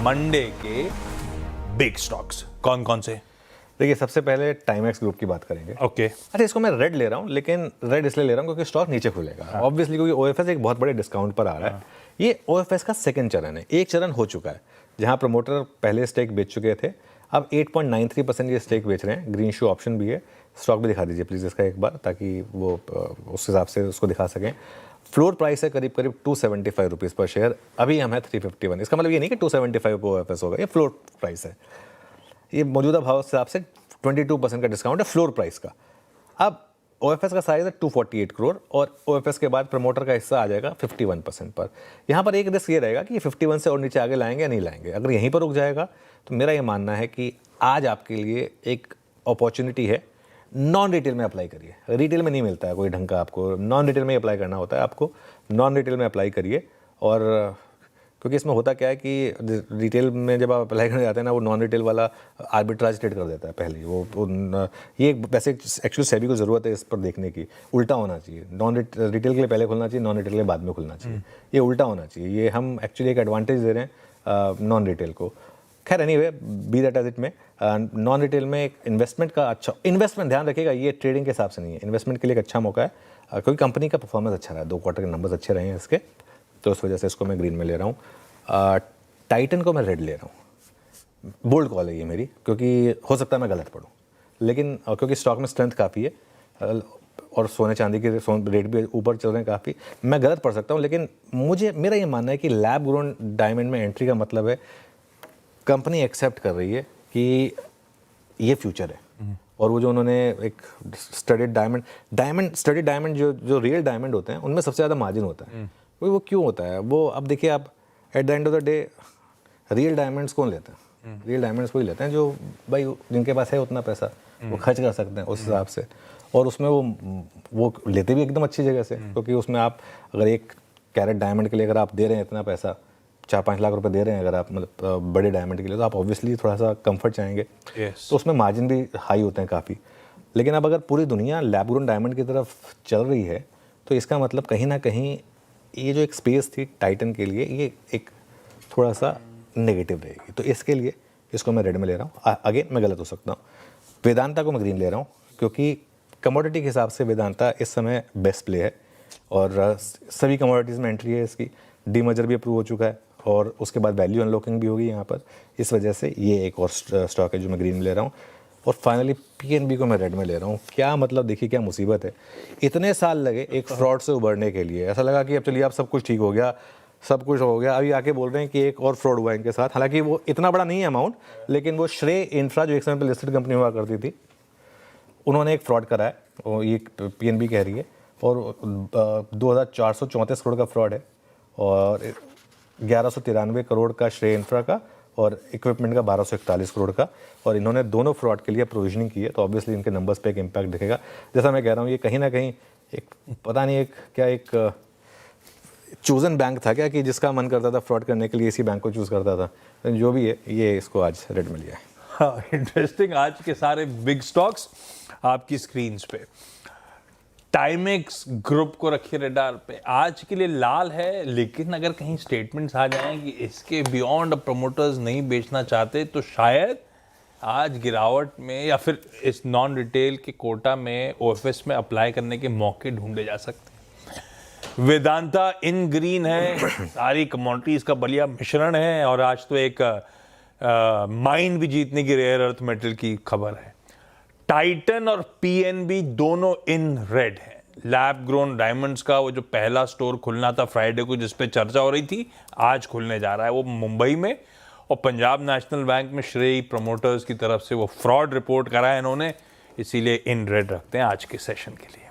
Monday के big stocks कौन कौन से? देखिए, सबसे पहले टाइमेक्स ग्रुप की बात करेंगे। ओके। अच्छा, इसको मैं रेड ले रहा हूँ, लेकिन रेड इसलिए ले रहा हूँ क्योंकि स्टॉक नीचे खुलेगा ऑब्वियसली, क्योंकि ओएफएस एक बहुत बड़े डिस्काउंट पर आ रहा है। ये ओएफएस का सेकंड चरण है, एक चरण हो चुका है जहाँ प्रमोटर पहले स्टेक बेच चुके थे, अब 8.93% ये स्टेक बेच रहे हैं। ग्रीन शू ऑप्शन भी है, स्टॉक भी दिखा दीजिए प्लीज़ इसका एक बार, ताकि वो उस हिसाब से उसको दिखा सकें। फ्लोर प्राइस है करीब करीब 275 रुपीज़ पर शेयर, अभी हम है 351। इसका मतलब ये नहीं कि 275 पर ओएफएस होगा, ये फ्लोर प्राइस है। ये मौजूदा भाव के हिसाब से 22% का डिस्काउंट है फ्लोर प्राइस का। अब ओएफएस का साइज है 248 करोड़ और ओएफएस के बाद प्रमोटर का हिस्सा आ जाएगा 51% पर। यहाँ पर एक रिस्क ये रहेगा कि 51 से और नीचे आगे लाएंगे या नहीं लाएंगे। अगर यहीं पर रुक जाएगा तो मेरा ये मानना है कि आज आपके लिए एक अपॉर्चुनिटी है, नॉन रिटेल में अप्लाई करिए। रिटेल में नहीं मिलता है कोई ढंग का, आपको नॉन रिटेल में अप्लाई करना होता है। आपको नॉन रिटेल में अप्लाई करिए, और क्योंकि इसमें होता क्या है कि रिटेल में जब आप अप्लाई करने जाते हैं ना, वो नॉन रिटेल वाला आर्बिट्राज ट्रेड कर देता है पहले वो ये वैसे एक्चुअली सेबी को ज़रूरत है इस पर देखने की, उल्टा होना चाहिए। नॉन रिटेल के लिए पहले खुलना चाहिए, नॉन रिटेल के लिए बाद में खुलना चाहिए, ये उल्टा होना चाहिए। ये हम एक्चुअली एक एडवांटेज दे रहे हैं नॉन रिटेल को। खैर anyway, be that as it में, नॉन रिटेल में एक इन्वेस्टमेंट का अच्छा इन्वेस्टमेंट, ध्यान रखिएगा ये ट्रेडिंग के हिसाब से नहीं है, इन्वेस्टमेंट के लिए एक अच्छा मौका है, क्योंकि कंपनी का परफॉर्मेंस अच्छा रहा है, 2 क्वार्टर के नंबर्स अच्छे रहे हैं इसके, तो उस वजह से इसको मैं ग्रीन में ले रहा हूँ। टाइटन को मैं रेड ले रहा हूँ। बोल्ड कॉल है ये मेरी, क्योंकि हो सकता है मैं गलत पढ़ूँ, लेकिन क्योंकि स्टॉक में स्ट्रेंथ काफ़ी है और सोने चांदी के रेट भी ऊपर चल रहे हैं काफ़ी, मैं गलत पढ़ सकता हूँ, लेकिन मेरा ये मानना है कि लैब ग्रोन डायमंड में एंट्री का मतलब है कंपनी एक्सेप्ट कर रही है कि ये फ्यूचर है। और वो जो उन्होंने एक स्टडीड डायमंड जो रियल डायमंड होते हैं उनमें सबसे ज़्यादा मार्जिन होता है। वो क्यों होता है? वो अब देखिए, आप at the end of the day real diamonds कौन लेते हैं? रियल डायमंड्स वही लेते हैं जो भाई जिनके पास है उतना पैसा वो खर्च कर सकते हैं उस हिसाब से, और उसमें वो लेते भी एकदम अच्छी जगह से, क्योंकि उसमें आप अगर 1 कैरेट डायमंड के लिए अगर आप दे रहे हैं इतना पैसा, 4-5 लाख रुपए दे रहे हैं अगर आप, मतलब बड़े डायमंड के लिए, तो आप ऑब्वियसली थोड़ा सा कंफर्ट चाहेंगे। तो उसमें मार्जिन भी हाई होते हैं काफ़ी। लेकिन अब अगर पूरी दुनिया लैब ग्रोन डायमंड की तरफ चल रही है, तो इसका मतलब कहीं ना कहीं ये जो एक स्पेस थी टाइटन के लिए, ये एक थोड़ा सा नेगेटिव रहेगी। तो इसके लिए इसको मैं रेड में ले रहा हूँ। अगेन मैं गलत हो सकता हूँ। वेदांता को मैं ग्रीन ले रहा हूँ, क्योंकि कमोडिटी के हिसाब से वेदांता इस समय बेस्ट प्ले है, और सभी कमोडिटीज़ में एंट्री है इसकी। डीमर्जर भी अप्रूव हो चुका है, और उसके बाद वैल्यू अनलॉकिंग भी होगी यहाँ पर। इस वजह से ये एक और स्टॉक है जो मैं ग्रीन में ले रहा हूँ। और फाइनली पीएनबी को मैं रेड में ले रहा हूँ। क्या मतलब, देखिए क्या मुसीबत है, इतने साल लगे एक फ्रॉड से उभरने के लिए। ऐसा लगा कि अब चलिए अब सब कुछ ठीक हो गया, सब कुछ हो गया, अभी आके बोल रहे हैं कि एक और फ्रॉड हुआ इनके साथ। हालांकि वो इतना बड़ा नहीं है अमाउंट, लेकिन वो श्रेय इंफ्रा जो एक समय पर लिस्टेड कंपनी हुआ करती थी, उन्होंने एक फ्रॉड करा है, और ये पीएनबी कह रही है, और 2434 करोड़ का फ्रॉड है, और 1193 करोड़ का श्रेय इंफ्रा का, और इक्विपमेंट का 1241 करोड़ का, और इन्होंने दोनों फ्रॉड के लिए प्रोविजनिंग की है। तो ऑब्वियसली इनके नंबर्स पे एक इम्पैक्ट दिखेगा। जैसा मैं कह रहा हूँ, ये कहीं ना कहीं एक पता नहीं एक चूजन बैंक था क्या, कि जिसका मन करता था फ्रॉड करने के लिए इसी बैंक को चूज़ करता था। जो भी है, ये इसको आज रेड में लिया है। हाँ, इंटरेस्टिंग। आज के सारे बिग स्टॉक्स आपकी स्क्रीन पे। टाइमेक्स ग्रुप को रखिए रडार पे। आज के लिए लाल है, लेकिन अगर कहीं स्टेटमेंट्स आ जाएं कि इसके बियॉन्ड प्रमोटर्स नहीं बेचना चाहते, तो शायद आज गिरावट में या फिर इस नॉन रिटेल के कोटा में ओएफएस में अप्लाई करने के मौके ढूंढे जा सकते हैं। वेदांता इन ग्रीन है, सारी कमोडिटीज का बढ़िया मिश्रण है, और आज तो एक माइन भी जीतने की रेयर अर्थ मेटल की खबर है। टाइटन और पीएनबी दोनों इन रेड है। लैब ग्रोन डायमंड्स का वो जो पहला स्टोर खुलना था फ्राइडे को, जिस पे चर्चा हो रही थी, आज खुलने जा रहा है वो मुंबई में। और पंजाब नेशनल बैंक में श्रेय प्रमोटर्स की तरफ से वो फ्रॉड रिपोर्ट करा है इन्होंने, इसीलिए इन रेड रखते हैं आज के सेशन के लिए।